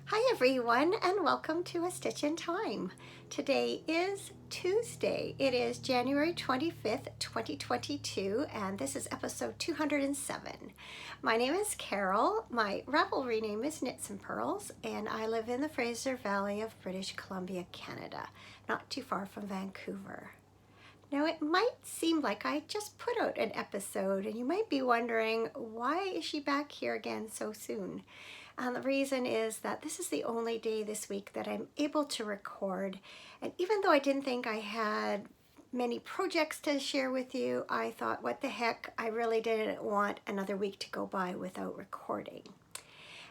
Hi everyone, and welcome to A Stitch in Time. Today is Tuesday. It is January 25th, 2022, and this is episode 207. My name is Carol. My Ravelry name is Knits and Pearls, and I live in the Fraser Valley of British Columbia, Canada, not too far from Vancouver. Now, it might seem like I just put out an episode, and you might be wondering, why is she back here again so soon? And the reason is that this is the only day this week that I'm able to record. And even though I didn't think I had many projects to share with you, I thought, what the heck, I really didn't want another week to go by without recording.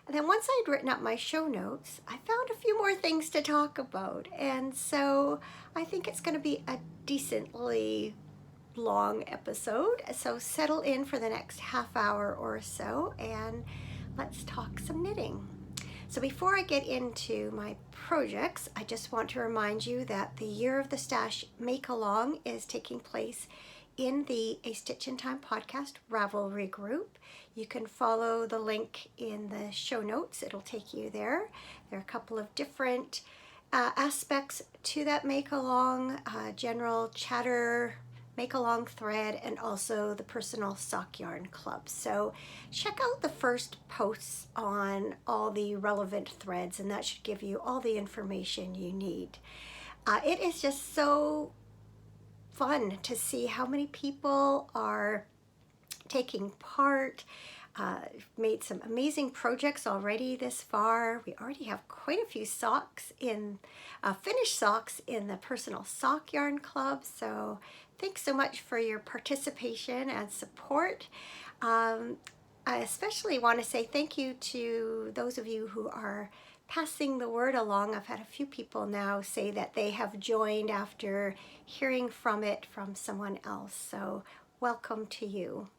And then once I'd written up my show notes, I found a few more things to talk about. And so I think it's going to be a decently long episode. So settle in for the next half hour or so and let's talk some knitting. So before I get into my projects, I just want to remind you that the Year of the Stash Make-Along is taking place in the A Stitch in Time podcast Ravelry group. You can follow the link in the show notes. It'll take you there. There are a couple of different aspects to that make-along, general chatter, make-along thread, and also the personal sock yarn club. So check out the first posts on all the relevant threads, and that should give you all the information you need. It is just so fun to see how many people are taking part. Made some amazing projects already this far. We already have quite a few socks in, finished socks in the personal sock yarn club. So thanks so much for your participation and support. I especially want to say thank you to those of you who are passing the word along. I've had a few people now say that they have joined after hearing from it from someone else. So welcome to you.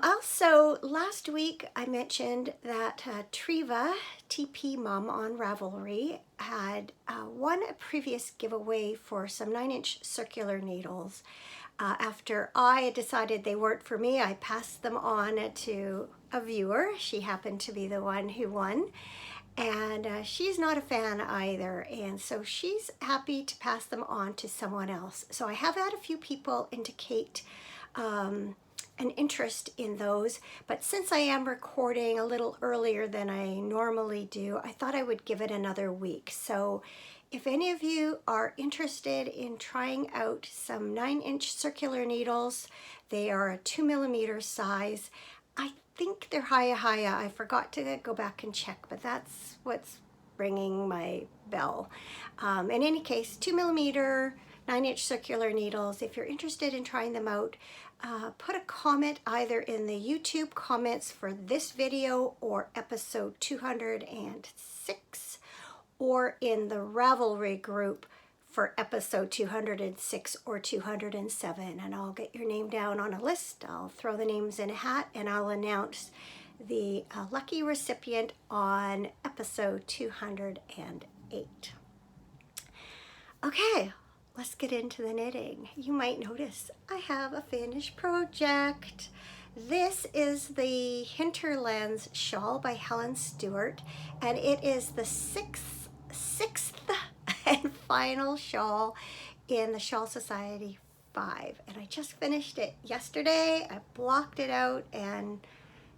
Also, last week I mentioned that Triva, TP Mom on Ravelry, had won a previous giveaway for some 9-inch circular needles. After I decided they weren't for me, I passed them on to a viewer. She happened to be the one who won. And she's not a fan either, and so she's happy to pass them on to someone else. So I have had a few people indicate an interest in those, but since I am recording a little earlier than I normally do, I thought I would give it another week. So if any of you are interested in trying out some 9-inch circular needles, they are a 2mm size. I think they're Haya. I forgot to go back and check, but that's what's ringing my bell. In any case, 2mm 9-inch circular needles. If you're interested in trying them out, put a comment either in the YouTube comments for this video or episode 206, or in the Ravelry group for episode 206 or 207, and I'll get your name down on a list. I'll throw the names in a hat and I'll announce the lucky recipient on episode 208. Okay, let's get into the knitting. You might notice I have a finished project. This is the Hinterlands Shawl by Helen Stewart, and it is the sixth and final shawl in the Shawl Society 5. And I just finished it yesterday. I blocked it out and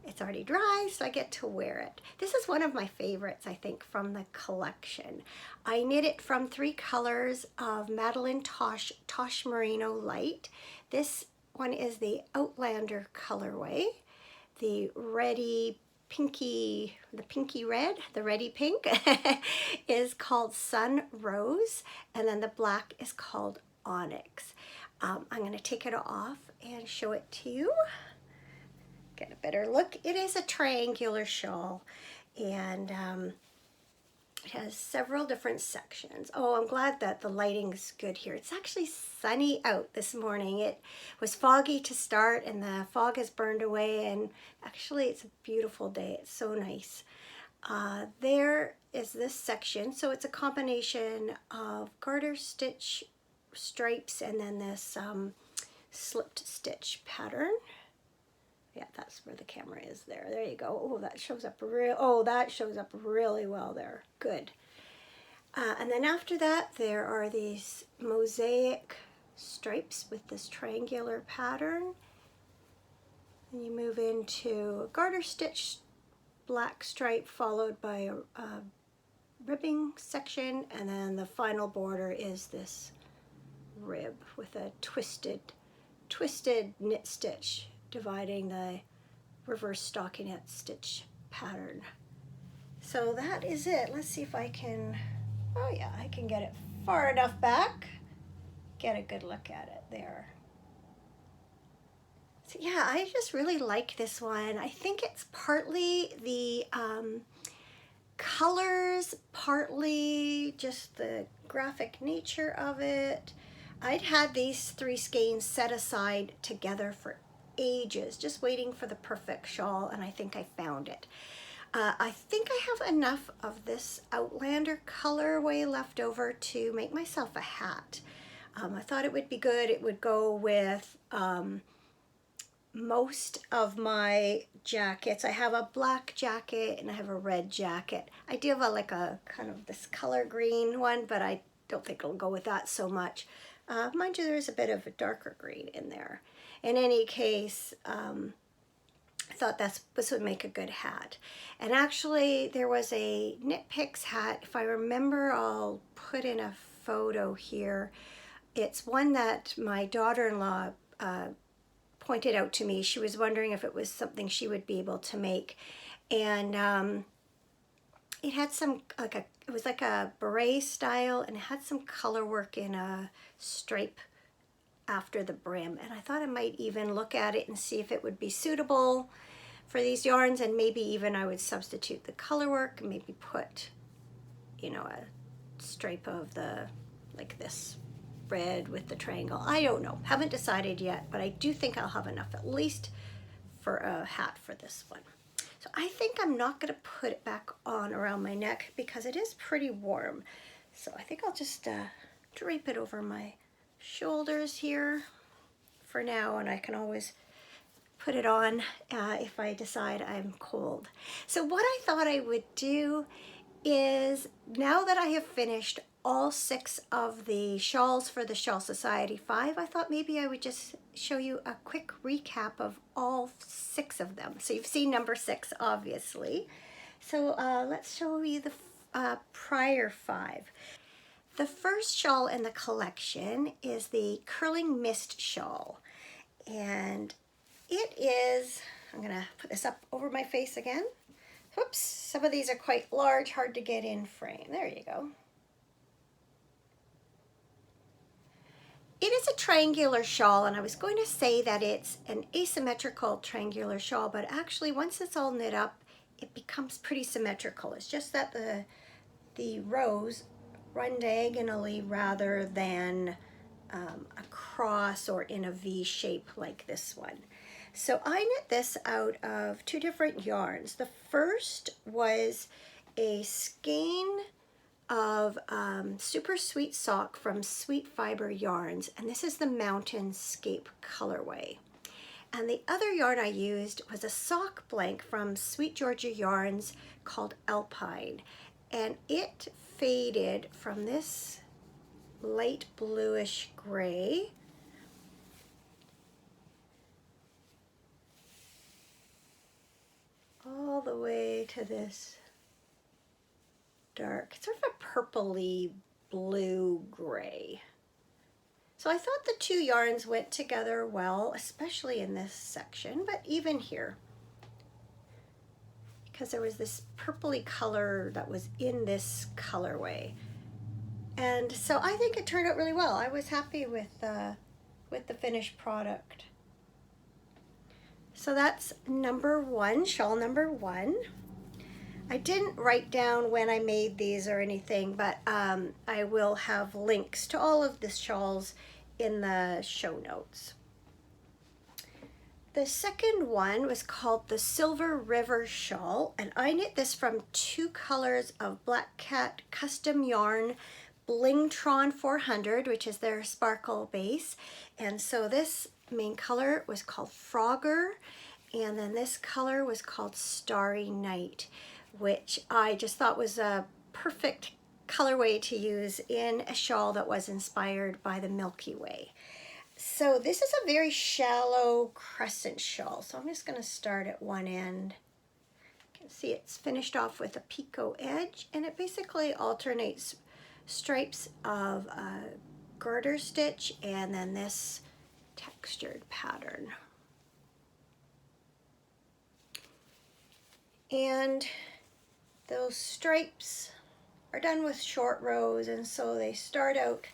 it's already dry, so I get to wear it. This is one of my favorites, I think, from the collection. I knit it from 3 colors of Madeline Tosh Merino Light. This one is the Outlander colorway. The pinky red, the reddy pink is called Sun Rose, and then the black is called Onyx. I'm going to take it off and show it to you. Get a better look. It is a triangular shawl, and it has several different sections. Oh, I'm glad that the lighting's good here. It's actually sunny out this morning. It was foggy to start, and the fog has burned away, and actually it's a beautiful day. It's so nice. There is this section. So it's a combination of garter stitch stripes and then this slipped stitch pattern. Yeah, that's where the camera is there. There you go. Oh, that shows up really well there. Good. And then after that, there are these mosaic stripes with this triangular pattern. And you move into a garter stitch black stripe followed by a ribbing section, and then the final border is this rib with a twisted knit stitch dividing the reverse stockinette stitch pattern. So that is it. Let's see if I can, oh yeah, I can get it far enough back, get a good look at it there. So yeah, I just really like this one. I think it's partly the colors, partly just the graphic nature of it. I'd had these 3 skeins set aside together for ages, just waiting for the perfect shawl, and I think I found it. I think I have enough of this Outlander colorway left over to make myself a hat. I thought it would be good. It would go with most of my jackets. I have a black jacket and I have a red jacket. I do have like a kind of this color green one, but I don't think it'll go with that so much. Mind you, there's a bit of a darker green in there. In any case, I thought this would make a good hat. And actually, there was a Knit Picks hat. If I remember, I'll put in a photo here. It's one that my daughter-in-law pointed out to me. She was wondering if it was something she would be able to make. And it had some, it was like a beret style, and it had some color work in a stripe after the brim. And I thought I might even look at it and see if it would be suitable for these yarns, and maybe even I would substitute the color work and maybe put, you know, a stripe of the, like this red with the triangle. I don't know, haven't decided yet, but I do think I'll have enough at least for a hat for this one. So I think I'm not going to put it back on around my neck because it is pretty warm. So I think I'll just drape it over my shoulders here for now, and I can always put it on if I decide I'm cold. So what I thought I would do is, now that I have finished all 6 of the shawls for the Shawl Society 5, I thought maybe I would just show you a quick recap of all 6 of them. So you've seen number 6, obviously. So let's show you the prior 5. The first shawl in the collection is the Curling Mist Shawl. And it is, I'm gonna put this up over my face again. Whoops, some of these are quite large, hard to get in frame. There you go. It is a triangular shawl, and I was going to say that it's an asymmetrical triangular shawl, but actually once it's all knit up, it becomes pretty symmetrical. It's just that the rows run diagonally rather than across or in a V shape like this one. So I knit this out of 2 different yarns. The first was a skein of Super Sweet Sock from Sweet Fiber Yarns, and this is the Mountainscape colorway. And the other yarn I used was a sock blank from Sweet Georgia Yarns called Alpine, and it faded from this light bluish gray all the way to this dark, sort of a purpley blue gray. So I thought the 2 yarns went together well, especially in this section, but even here, because there was this purpley color that was in this colorway. And so I think it turned out really well. I was happy with the finished product. So that's number 1, shawl number 1. I didn't write down when I made these or anything, but I will have links to all of the shawls in the show notes. The second one was called the Silver River Shawl, and I knit this from 2 colors of Black Cat Custom Yarn Blingtron 400, which is their sparkle base. And so this main color was called Frogger, And then this color was called Starry Night, which I just thought was a perfect colorway to use in a shawl that was inspired by the Milky Way. So this is a very shallow crescent shawl. So I'm just going to start at one end. You can see it's finished off with a picot edge, and it basically alternates stripes of a garter stitch and then this textured pattern. And those stripes are done with short rows, and so they start out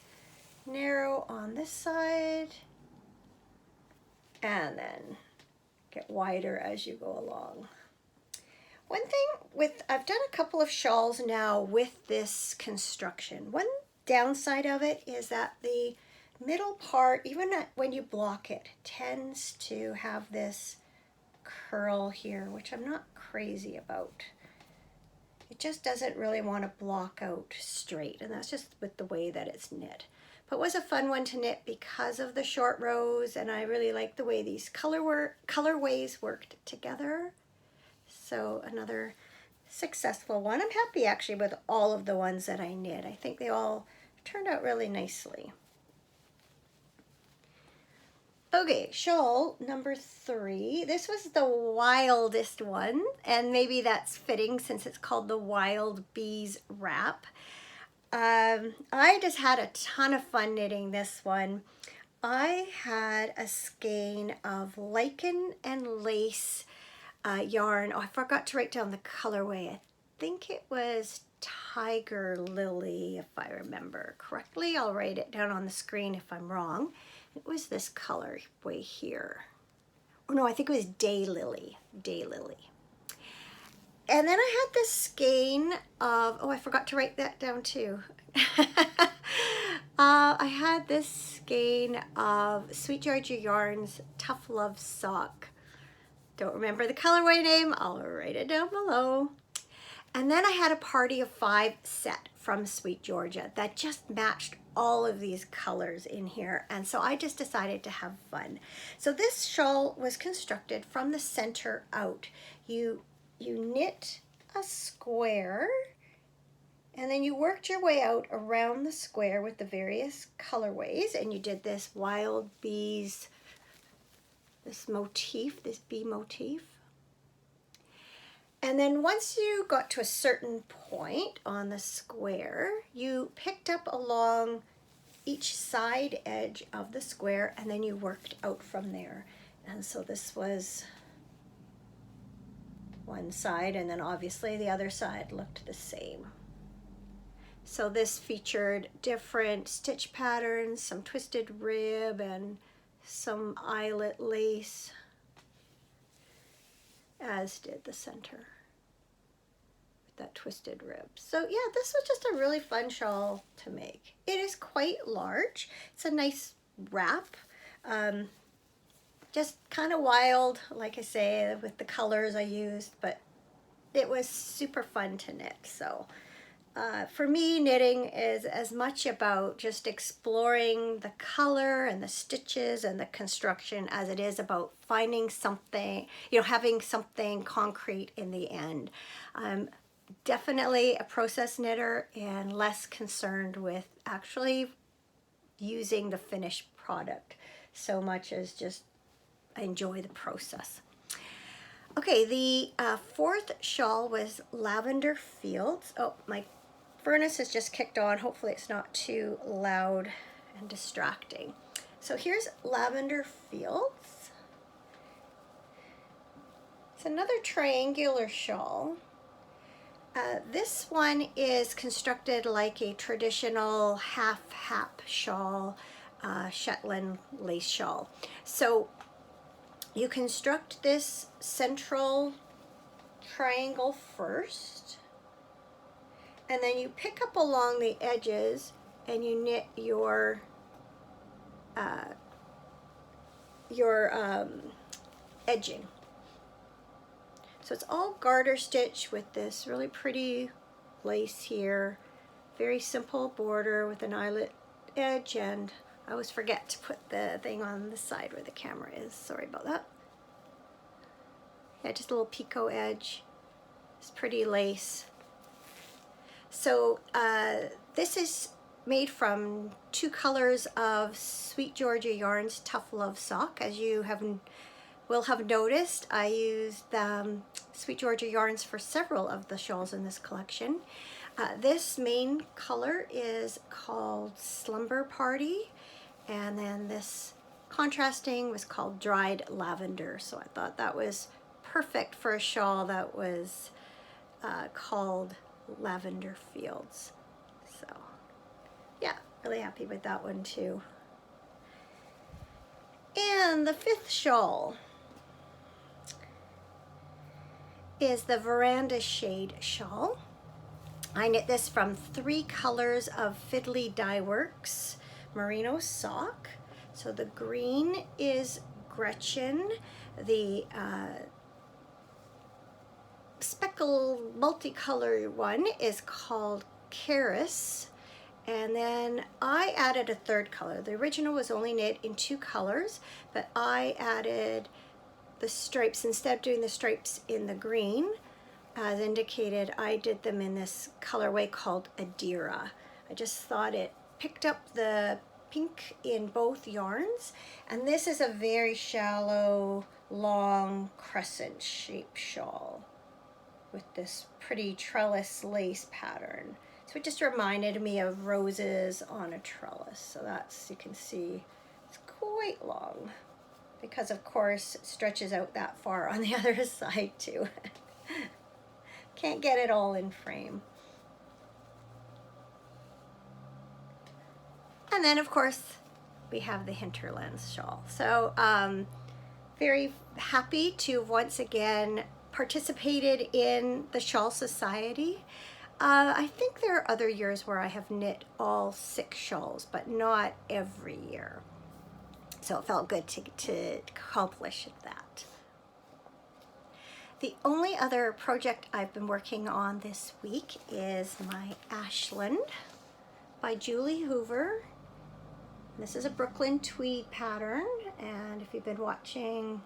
narrow on this side and then get wider as you go along. One thing I've done a couple of shawls now with this construction. One downside of it is that the middle part, even when you block it, tends to have this curl here, which I'm not crazy about. It just doesn't really want to block out straight, and that's just with the way that it's knit. But it was a fun one to knit because of the short rows, and I really like the way these colorways worked together. So another successful one. I'm happy actually with all of the ones that I knit. I think they all turned out really nicely. Okay, shawl number 3. This was the wildest one, and maybe that's fitting since it's called the Wild Bees Wrap. I just had a ton of fun knitting this one. I had a skein of lichen and lace yarn. Oh, I forgot to write down the colorway. I think it was Tiger Lily, if I remember correctly. I'll write it down on the screen if I'm wrong. It was this colorway here. Oh no, I think it was Daylily. Daylily. And then I had this skein of, oh, I forgot to write that down too. I had this skein of Sweet Georgia Yarns Tough Love Sock. Don't remember the colorway name. I'll write it down below. And then I had a Party of 5 set from Sweet Georgia that just matched all of these colors in here, and so I just decided to have fun. So this shawl was constructed from the center out. You knit a square, and then you worked your way out around the square with the various colorways, and you did this wild bees, this motif, this bee motif. And then once you got to a certain point on the square, you picked up along each side edge of the square, and then you worked out from there. And so this was one side, and then obviously the other side looked the same. So this featured different stitch patterns, some twisted rib and some eyelet lace, as did the center with that twisted rib. So yeah, this was just a really fun shawl to make. It is quite large. It's a nice wrap. Just kind of wild, like I say, with the colors I used, but it was super fun to knit. So for me, knitting is as much about just exploring the color and the stitches and the construction as it is about finding something, having something concrete in the end. Definitely a process knitter and less concerned with actually using the finished product so much as just enjoy the process. Okay, the 4th shawl was Lavender Fields. Oh, my furnace has just kicked on. Hopefully it's not too loud and distracting. So here's Lavender Fields. It's another triangular shawl. This one is constructed like a traditional half-hap shawl, Shetland lace shawl. So you construct this central triangle first, and then you pick up along the edges and you knit your edging. So it's all garter stitch with this really pretty lace here. Very simple border with an eyelet edge, and I always forget to put the thing on the side where the camera is. Sorry about that. Yeah, just a little picot edge. It's pretty lace. So this is made from 2 colors of Sweet Georgia Yarns Tough Love Sock. As you will have noticed, I used Sweet Georgia Yarns for several of the shawls in this collection. This main color is called Slumber Party, and then this contrasting was called Dried Lavender. So I thought that was perfect for a shawl that was called Lavender Fields. So yeah, really happy with that one too. And the 5th shawl is the Veranda Shade Shawl. I knit this from 3 colors of Fiddly Dye Works merino sock. So the green is Gretchen, the speckled multicolor one is called Karis, and then I added a 3rd color. The original was only knit in 2 colors, but I added the stripes. Instead of doing the stripes in the green, as indicated, I did them in this colorway called Adira. I just thought it picked up the pink in both yarns, and this is a very shallow, long crescent shaped shawl with this pretty trellis lace pattern. So it just reminded me of roses on a trellis. So that's, you can see, it's quite long because of course it stretches out that far on the other side too. Can't get it all in frame. And then of course we have the Hinterlands shawl. So very happy to once again participated in the Shawl Society. I think there are other years where I have knit all 6 shawls, but not every year. So it felt good to accomplish that. The only other project I've been working on this week is my Ashland by Julie Hoover. This is a Brooklyn tweed pattern, and if you've been watching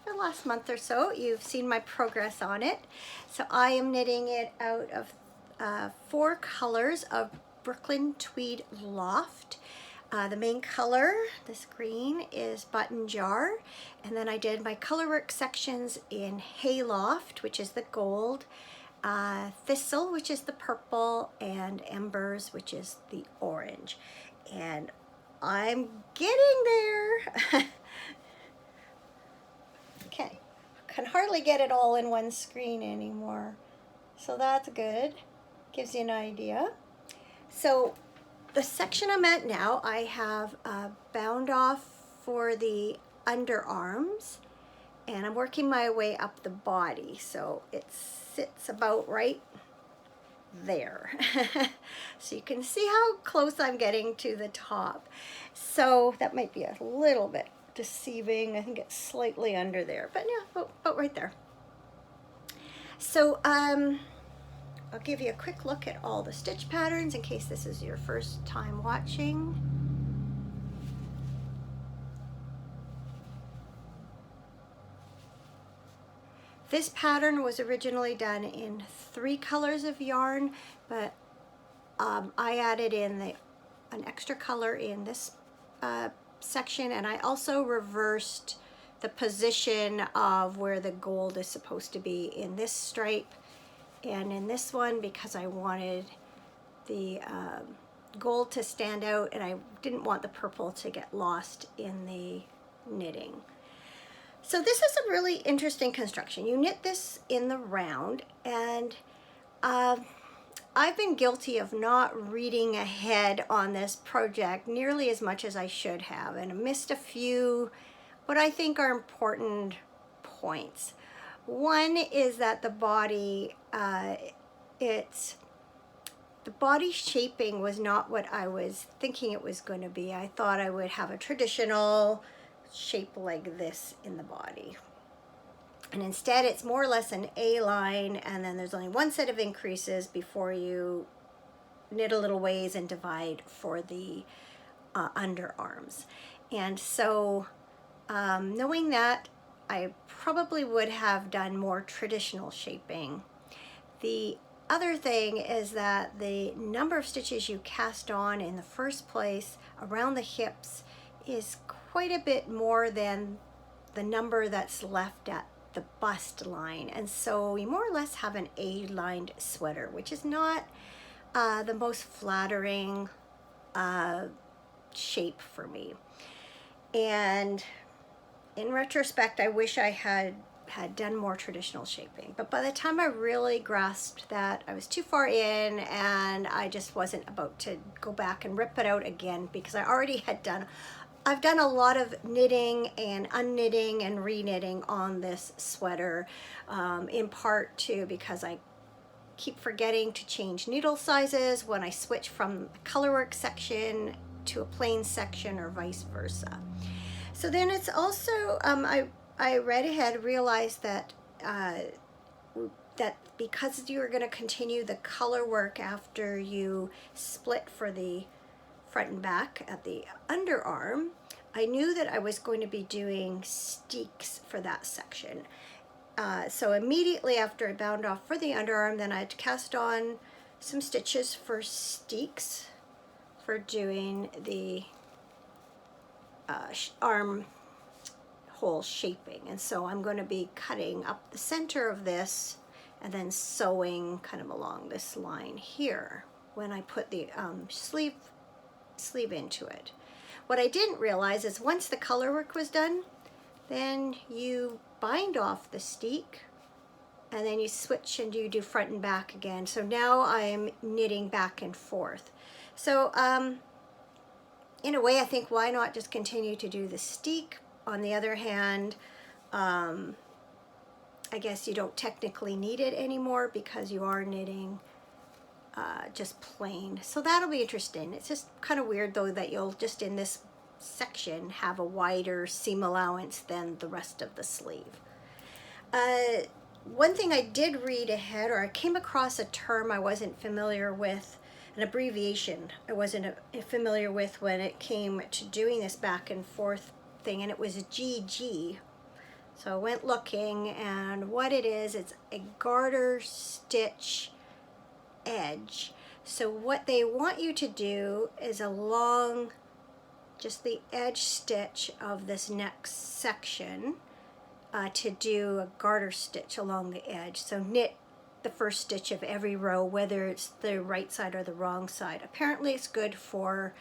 for the last month or so, you've seen my progress on it. So I am knitting it out of 4 colors of Brooklyn Tweed Loft. The main color, this green, is Button Jar, and then I did my colorwork sections in Hayloft, which is the gold, Thistle, which is the purple, and Embers, which is the orange. And I'm getting there. Okay, can hardly get it all in one screen anymore, so that's good. Gives you an idea. So the section I'm at now, I have bound off for the underarms, and I'm working my way up the body, so it sits about right there. So you can see how close I'm getting to the top. So that might be a little bit deceiving. I think it's slightly under there, but yeah, about right there. So I'll give you a quick look at all the stitch patterns in case this is your first time watching. This pattern was originally done in 3 colors of yarn, but I added in an extra color in this section, and I also reversed the position of where the gold is supposed to be in this stripe and in this one, because I wanted the gold to stand out and I didn't want the purple to get lost in the knitting. So this is a really interesting construction. You knit this in the round, and I've been guilty of not reading ahead on this project nearly as much as I should have, and I missed a few what I think are important points. One is that the body, the body shaping was not what I was thinking it was going to be. I thought I would have a traditional shape like this in the body. And instead it's more or less an A line, and then there's only one set of increases before you knit a little ways and divide for the underarms. And so knowing that, I probably would have done more traditional shaping. The other thing is that the number of stitches you cast on in the first place around the hips is quite a bit more than the number that's left at the bust line, and so we more or less have an A-lined sweater, which is not the most flattering shape for me. And in retrospect, I wish I had done more traditional shaping, but by the time I really grasped that, I was too far in and I just wasn't about to go back and rip it out again, because I already had I've done a lot of knitting and unknitting and re-knitting on this sweater, in part too because I keep forgetting to change needle sizes when I switch from a colorwork section to a plain section or vice versa. So then it's also, I read ahead, realized that that because you're going to continue the color work after you split for the front and back at the underarm, I knew that I was going to be doing steeks for that section. So immediately after I bound off for the underarm, then I had to cast on some stitches for steeks for doing the arm hole shaping. And so I'm going to be cutting up the center of this and then sewing kind of along this line here when I put the sleeve into it. What I didn't realize is once the color work was done, then you bind off the steek and then you switch and you do front and back again. So now I'm knitting back and forth. So in a way, I think, why not just continue to do the steek? On the other hand, I guess you don't technically need it anymore because you are knitting just plain. So that'll be interesting. It's just kind of weird though that you'll just in this section have a wider seam allowance than the rest of the sleeve. One thing I did read ahead, or I came across a term I wasn't familiar with, an abbreviation I wasn't familiar with when it came to doing this back and forth thing, and it was GG. So I went looking, and what it is, it's a garter stitch edge. So what they want you to do is along just the edge stitch of this next section to do a garter stitch along the edge. So knit the first stitch of every row, whether it's the right side or the wrong side. Apparently it's good for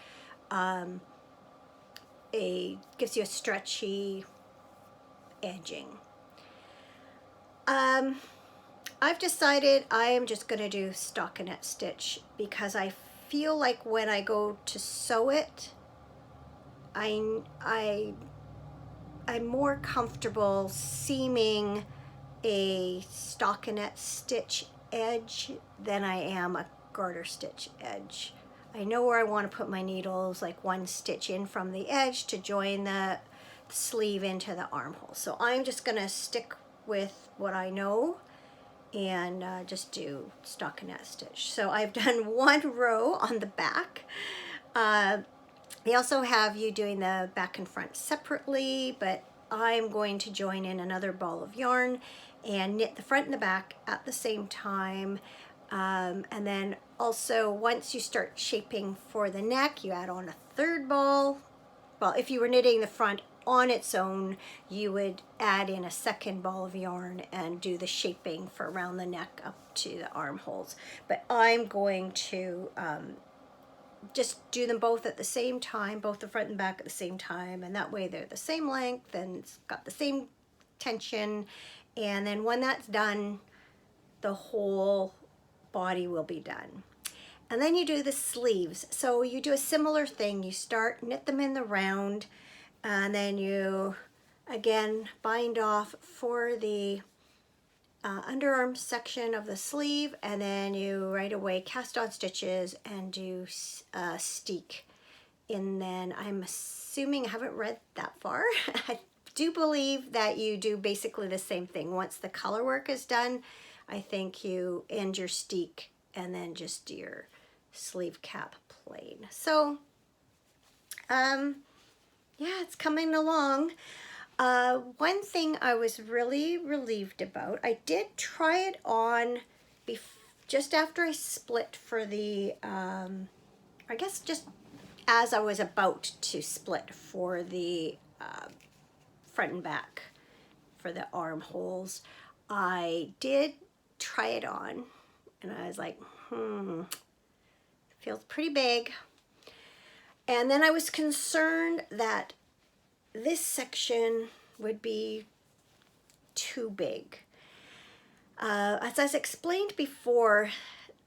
gives you a stretchy edging. I've decided I am just going to do stockinette stitch because I feel like when I go to sew it, I'm more comfortable seaming a stockinette stitch edge than I am a garter stitch edge. I know where I want to put my needles, like one stitch in from the edge to join the sleeve into the armhole. So I'm just going to stick with what I know and just do stockinette stitch. So I've done one row on the back. They also have you doing the back and front separately, but I'm going to join in another ball of yarn and knit the front and the back at the same time. And then also once you start shaping for the neck, you add on a third ball. Well, if you were knitting the front on its own, you would add in a second ball of yarn and do the shaping for around the neck up to the armholes. But I'm going to just do them both at the same time, both the front and back at the same time, and that way they're the same length and it's got the same tension. And then when that's done, the whole body will be done. And then you do the sleeves. So you do a similar thing. You start, knit them in the round, and then you again bind off for the underarm section of the sleeve, and then you right away cast on stitches and do steek. And then I'm assuming, I haven't read that far, I do believe that you do basically the same thing. Once the color work is done, I think you end your steek and then just do your sleeve cap plain. So yeah, it's coming along. One thing I was really relieved about, I did try it on just after I split for the, I guess just as I was about to split for the front and back for the armholes. I did try it on and I was like, feels pretty big. And then I was concerned that this section would be too big. As I explained before,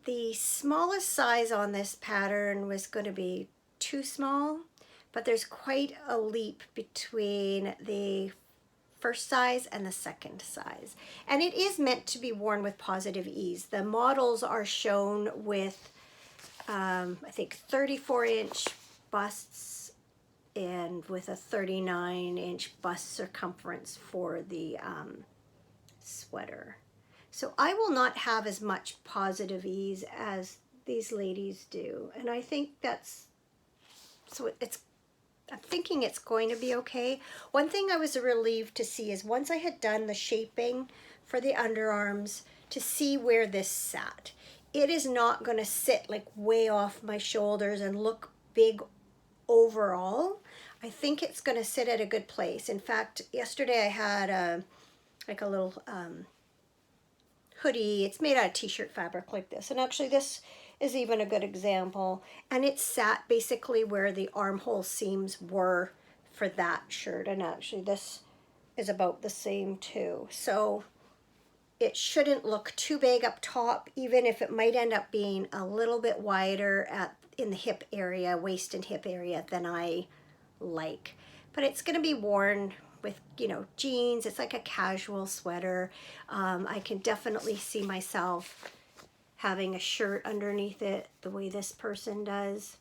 the smallest size on this pattern was going to be too small, but there's quite a leap between the first size and the second size. And it is meant to be worn with positive ease. The models are shown with, I think, 34-inch busts and with a 39-inch bust circumference for the sweater. So I will not have as much positive ease as these ladies do. And I think I'm thinking it's going to be okay. One thing I was relieved to see is once I had done the shaping for the underarms to see where this sat. It is not going to sit like way off my shoulders and look big overall. I think it's going to sit at a good place. In fact, yesterday I had a little hoodie. It's made out of t-shirt fabric like this. And actually this is even a good example. And it sat basically where the armhole seams were for that shirt. And actually this is about the same too. So it shouldn't look too big up top, even if it might end up being a little bit wider in the hip area, waist and hip area than I like. But it's going to be worn with, jeans. It's like a casual sweater. I can definitely see myself having a shirt underneath it the way this person does.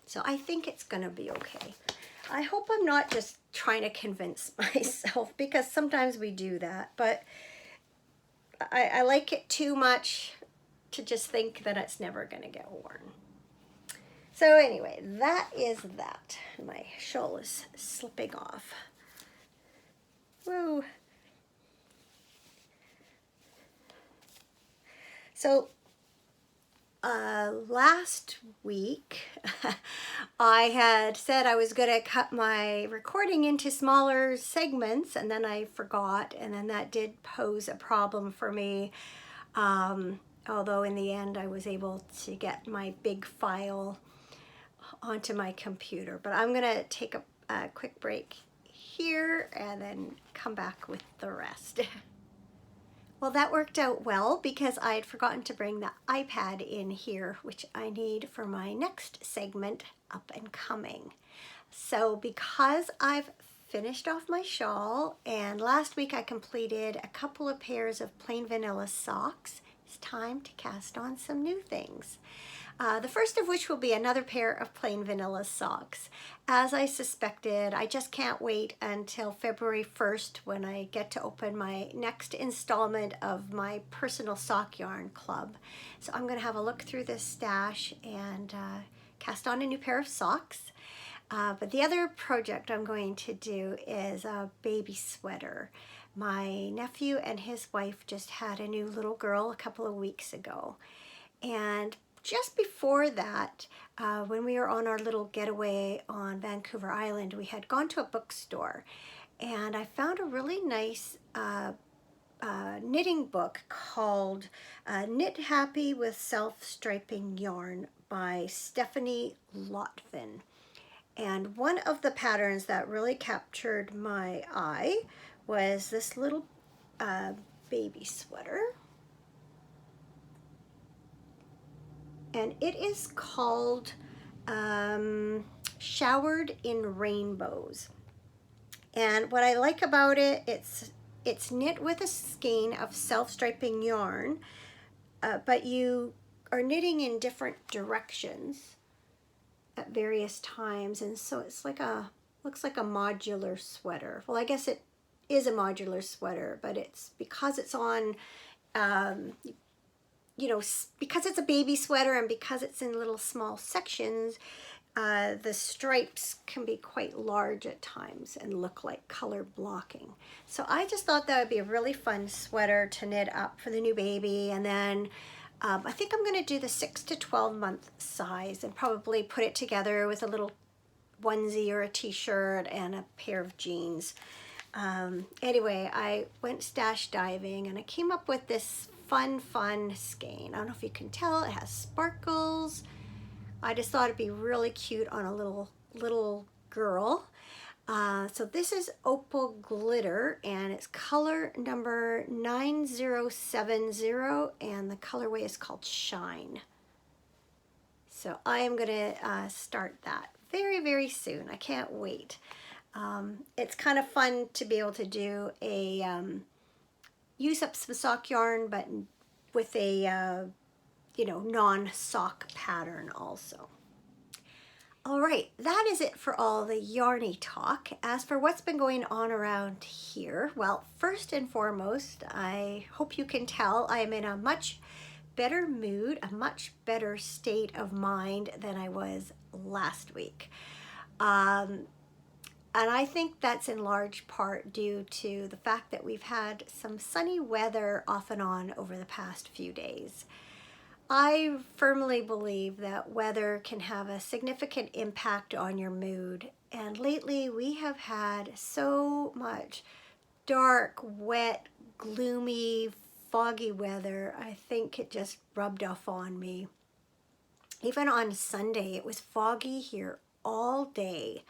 So I think it's going to be okay. I hope I'm not just trying to convince myself, because sometimes we do that, but I like it too much to just think that it's never going to get worn. So anyway, that is that. My shawl is slipping off. Woo. So last week I had said I was going to cut my recording into smaller segments, and then I forgot, and then that did pose a problem for me. Although in the end I was able to get my big file onto my computer. But I'm going to take a quick break here and then come back with the rest. Well, that worked out well because I had forgotten to bring the iPad in here, which I need for my next segment, Up and Coming. So because I've finished off my shawl, and last week I completed a couple of pairs of plain vanilla socks, it's time to cast on some new things. The first of which will be another pair of plain vanilla socks. As I suspected, I just can't wait until February 1st when I get to open my next installment of my personal sock yarn club. So I'm going to have a look through this stash and cast on a new pair of socks. But the other project I'm going to do is a baby sweater. My nephew and his wife just had a new little girl a couple of weeks ago. And just before that, when we were on our little getaway on Vancouver Island, we had gone to a bookstore, and I found a really nice knitting book called Knit Happy with Self-Striping Yarn by Stephanie Lotvin. And one of the patterns that really captured my eye was this little baby sweater. And it is called Showered in Rainbows. And what I like about it, it's knit with a skein of self-striping yarn, but you are knitting in different directions at various times, and so it's like looks like a modular sweater. Well, I guess it is a modular sweater, but it's because it's on because it's a baby sweater and because it's in little small sections, the stripes can be quite large at times and look like color blocking. So I just thought that would be a really fun sweater to knit up for the new baby. And then I think I'm going to do the 6 to 12 month size and probably put it together with a little onesie or a t-shirt and a pair of jeans. Anyway, I went stash diving and I came up with this fun skein. I don't know if you can tell, it has sparkles. I just thought it'd be really cute on a little girl. So this is Opal Glitter, and it's color number 9070, and the colorway is called Shine. So I am going to start that very soon. I can't wait. It's kind of fun to be able to do a use up some sock yarn, but with a non-sock pattern also. All right, that is it for all the yarny talk. As for what's been going on around here, well, first and foremost, I hope you can tell I am in a much better mood, a much better state of mind than I was last week. And I think that's in large part due to the fact that we've had some sunny weather off and on over the past few days. I firmly believe that weather can have a significant impact on your mood, and lately we have had so much dark, wet, gloomy, foggy weather. I think it just rubbed off on me. Even on Sunday, it was foggy here all day.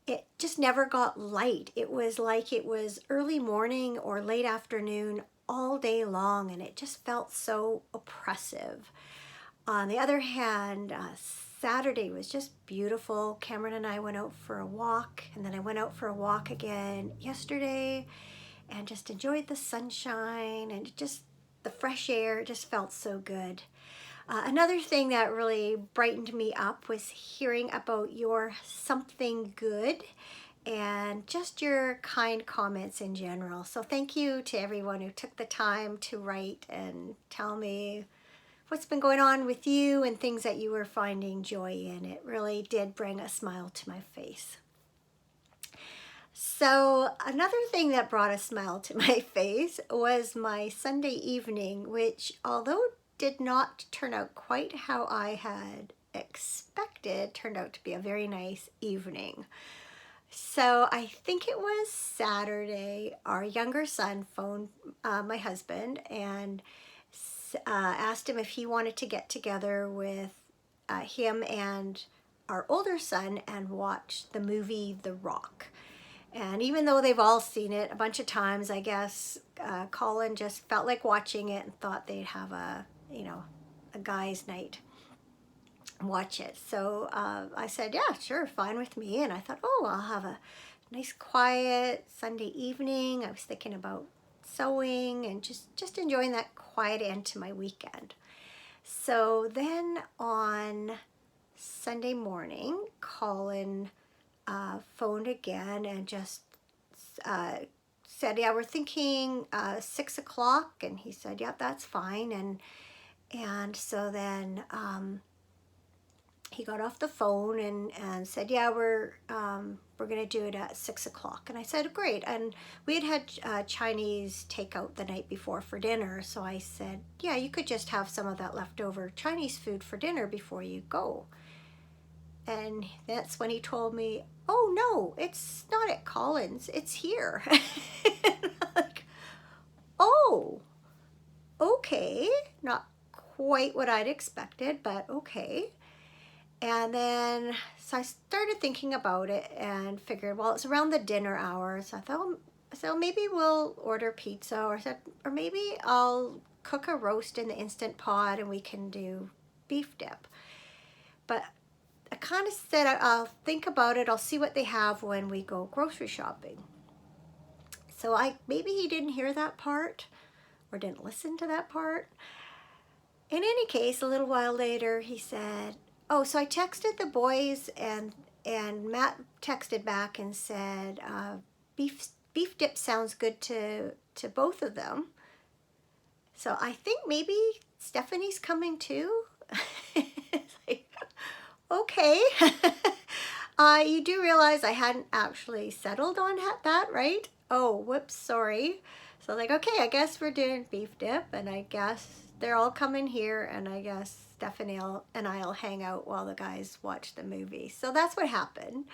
It just never got light. It was like it was early morning or late afternoon all day long, and it just felt so oppressive. On the other hand, Saturday was just beautiful. Cameron and I went out for a walk, and then I went out for a walk again yesterday and just enjoyed the sunshine and just the fresh air. It just felt so good. Another thing that really brightened me up was hearing about your something good and just your kind comments in general. So thank you to everyone who took the time to write and tell me what's been going on with you and things that you were finding joy in. It really did bring a smile to my face. So another thing that brought a smile to my face was my Sunday evening, which, although did not turn out quite how I had expected, turned out to be a very nice evening. So I think it was Saturday, our younger son phoned my husband and asked him if he wanted to get together with him and our older son and watch the movie The Rock. And even though they've all seen it a bunch of times, I guess Colin just felt like watching it and thought they'd have a guy's night, watch it. So I said, yeah, sure, fine with me. And I thought, oh, I'll have a nice quiet Sunday evening. I was thinking about sewing and just enjoying that quiet end to my weekend. So then on Sunday morning, Colin phoned again and just said, yeah, we're thinking 6 o'clock. And he said, yeah, that's fine. And so then he got off the phone and said, yeah, we're going to do it at 6 o'clock. And I said, great. And we had Chinese takeout the night before for dinner. So I said, yeah, you could just have some of that leftover Chinese food for dinner before you go. And that's when he told me, oh, no, it's not at Colin's. It's here. And I'm like, oh, okay. Not quite what I'd expected, but okay. And then, so I started thinking about it and figured, well, it's around the dinner hour. So I thought, so maybe we'll order pizza, or maybe I'll cook a roast in the Instant Pot and we can do beef dip. But I kind of said, I'll think about it. I'll see what they have when we go grocery shopping. So maybe he didn't hear that part or didn't listen to that part. In any case, a little while later, he said, oh, so I texted the boys and Matt texted back and said, beef dip sounds good to both of them. So I think maybe Stephanie's coming too. It's like, Okay. You do realize I hadn't actually settled on that, right? Oh, whoops, sorry. So like, okay, I guess we're doing beef dip, and I guess they're all coming here, and I guess Stephanie and I'll hang out while the guys watch the movie. So that's what happened.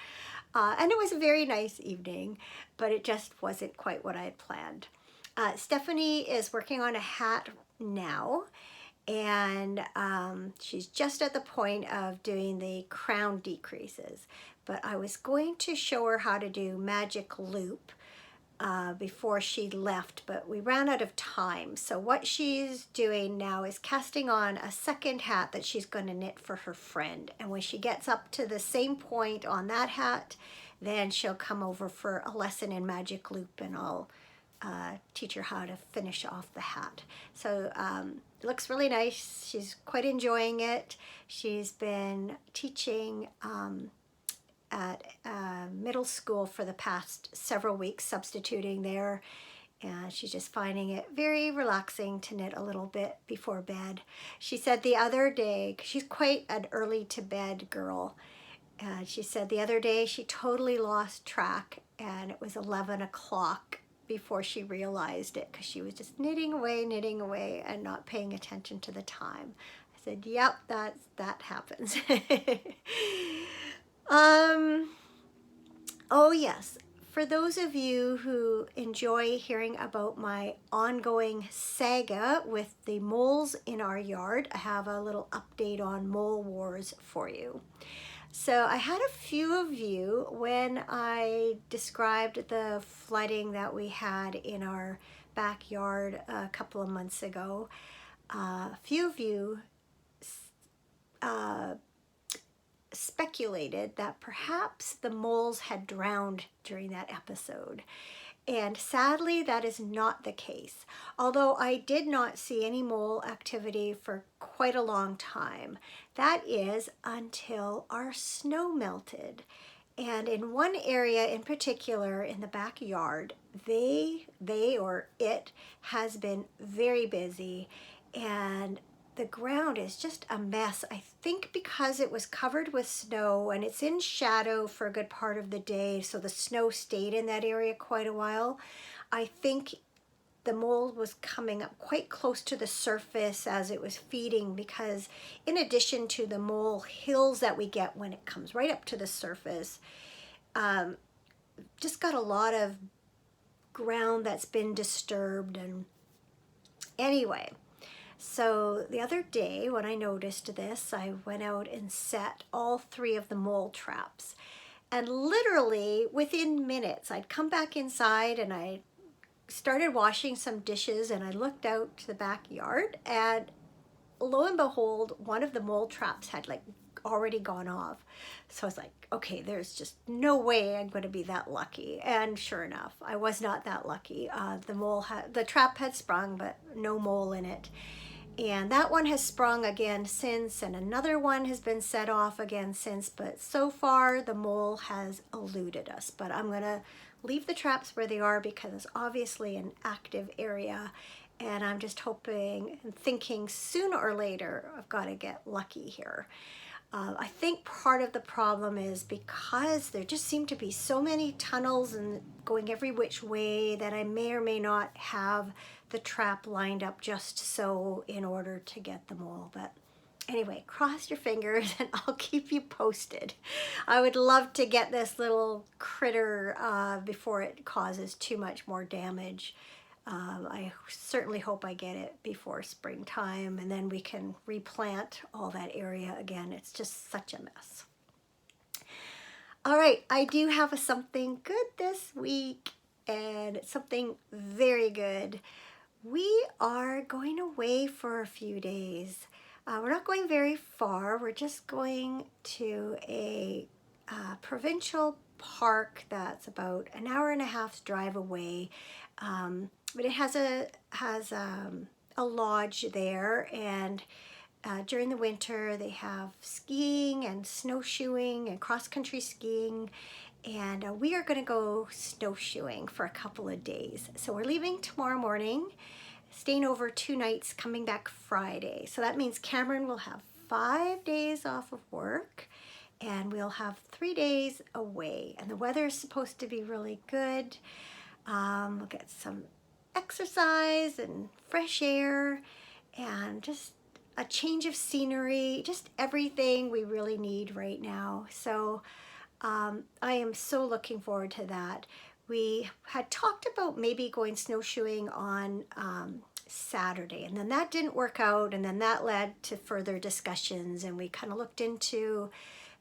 And it was a very nice evening, but it just wasn't quite what I had planned. Stephanie is working on a hat now, and she's just at the point of doing the crown decreases. But I was going to show her how to do magic loop before she left, but we ran out of time. So what she's doing now is casting on a second hat that she's going to knit for her friend. And when she gets up to the same point on that hat, then she'll come over for a lesson in magic loop, and I'll teach her how to finish off the hat. So it looks really nice. She's quite enjoying it. She's been teaching at middle school for the past several weeks, substituting there, and she's just finding it very relaxing to knit a little bit before bed. She said the other day, 'cause she's quite an early to bed girl, and she said the other day she totally lost track, and it was 11 o'clock before she realized it, because she was just knitting away, and not paying attention to the time. I said, yep, that happens. Oh yes, for those of you who enjoy hearing about my ongoing saga with the moles in our yard, I have a little update on mole wars for you. So I had a few of you, when I described the flooding that we had in our backyard a couple of months ago, a few of you speculated that perhaps the moles had drowned during that episode. And sadly, that is not the case. Although I did not see any mole activity for quite a long time. That is until our snow melted. And in one area in particular in the backyard, they or it has been very busy, and the ground is just a mess. I think because it was covered with snow, and it's in shadow for a good part of the day, so the snow stayed in that area quite a while. I think the mole was coming up quite close to the surface as it was feeding, because in addition to the mole hills that we get when it comes right up to the surface, just got a lot of ground that's been disturbed. And anyway, so the other day when I noticed this, I went out and set all 3 of the mole traps. And literally within minutes, I'd come back inside and I started washing some dishes, and I looked out to the backyard, and lo and behold, one of the mole traps had like already gone off. So I was like, okay, there's just no way I'm going to be that lucky. And sure enough, I was not that lucky. The trap had sprung, but no mole in it. And that one has sprung again since, and another one has been set off again since, but so far the mole has eluded us. But I'm going to leave the traps where they are, because it's obviously an active area, and I'm just hoping and thinking sooner or later I've got to get lucky here. I think part of the problem is because there just seem to be so many tunnels and going every which way that I may or may not have the trap lined up just so in order to get them all. But anyway, cross your fingers and I'll keep you posted. I would love to get this little critter before it causes too much more damage. I certainly hope I get it before springtime, and then we can replant all that area again. It's just such a mess. All right, I do have something good this week, and it's something very good. We are going away for a few days. We're not going very far. We're just going to a provincial park that's about an hour and a half's drive away. But it has a lodge there, and during the winter they have skiing and snowshoeing and cross-country skiing, and we are going to go snowshoeing for a couple of days. So we're leaving tomorrow morning, staying over 2 nights, coming back Friday. So that means Cameron will have 5 days off of work, and we'll have 3 days away, and the weather is supposed to be really good. We'll get some exercise and fresh air and just a change of scenery, just everything we really need right now. So I am so looking forward to that. We had talked about maybe going snowshoeing on Saturday, and then that didn't work out, and then that led to further discussions, and we kind of looked into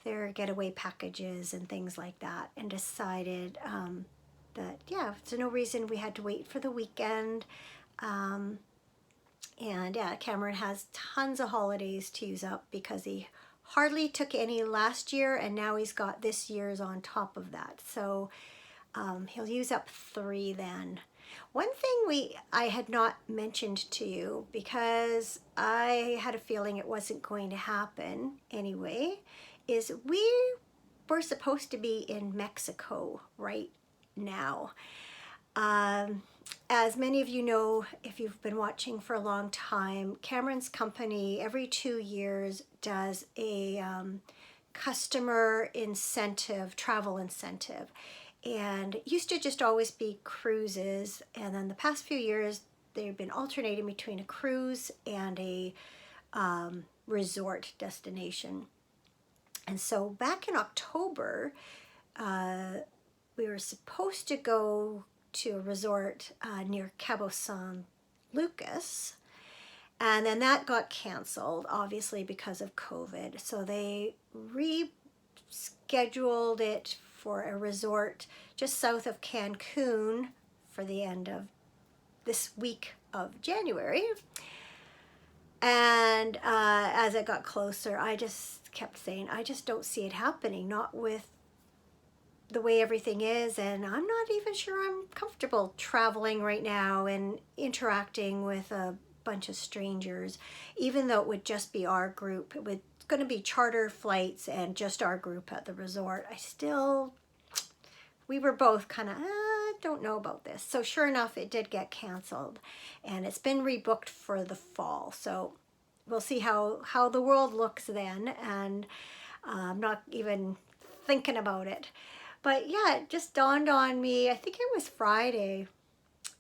their getaway packages and things like that, and decided that, yeah, there's no reason we had to wait for the weekend. And yeah, Cameron has tons of holidays to use up because he hardly took any last year, and now he's got this year's on top of that. So he'll use up 3 then. One thing I had not mentioned to you, because I had a feeling it wasn't going to happen anyway, is we were supposed to be in Mexico right now. As many of you know, if you've been watching for a long time, Cameron's company every 2 years does a customer incentive, travel incentive. And it used to just always be cruises, and then the past few years they've been alternating between a cruise and a resort destination. And so back in October, we were supposed to go to a resort near Cabo San Lucas, and then that got canceled, obviously because of COVID. So they rescheduled it for a resort just south of Cancun for the end of this week of January. And as it got closer, I just kept saying, I just don't see it happening, not with the way everything is, and I'm not even sure I'm comfortable traveling right now and interacting with a bunch of strangers, even though it would just be our group. It was going to be charter flights and just our group at the resort. We were both kind of, don't know about this. So sure enough, it did get canceled, and it's been rebooked for the fall. So we'll see how the world looks then, and I'm not even thinking about it. But yeah, it just dawned on me, I think it was Friday,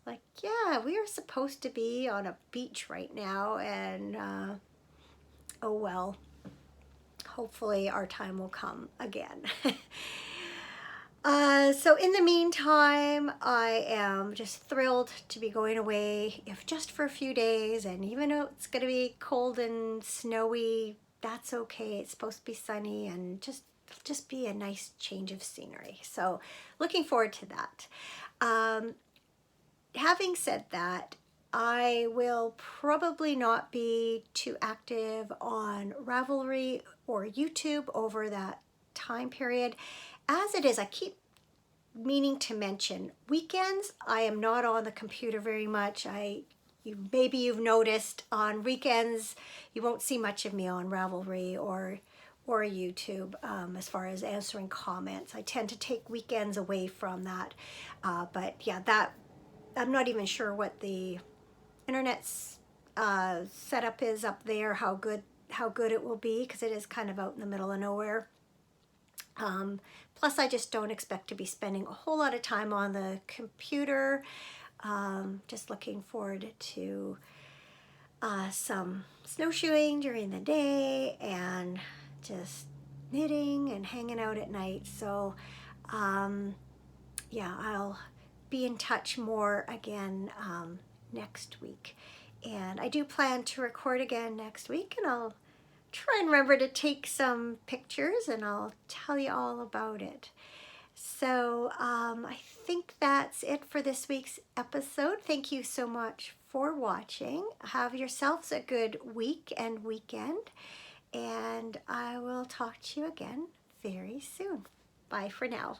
like, yeah, we are supposed to be on a beach right now, and oh well, hopefully our time will come again. So in the meantime, I am just thrilled to be going away, if just for a few days, and even though it's going to be cold and snowy, that's okay. It's supposed to be sunny and just be a nice change of scenery. So looking forward to that. Having said that, I will probably not be too active on Ravelry or YouTube over that time period. As it is, I keep meaning to mention, weekends I am not on the computer very much. Maybe you've noticed on weekends you won't see much of me on Ravelry or YouTube as far as answering comments. I tend to take weekends away from that. But yeah, that I'm not even sure what the internet's setup is up there, how good it will be, because it is kind of out in the middle of nowhere. Plus, I just don't expect to be spending a whole lot of time on the computer. Just looking forward to some snowshoeing during the day and just knitting and hanging out at night. So yeah, I'll be in touch more again next week. And I do plan to record again next week, and I'll try and remember to take some pictures, and I'll tell you all about it. So I think that's it for this week's episode. Thank you so much for watching. Have yourselves a good week and weekend, and I will talk to you again very soon. Bye for now.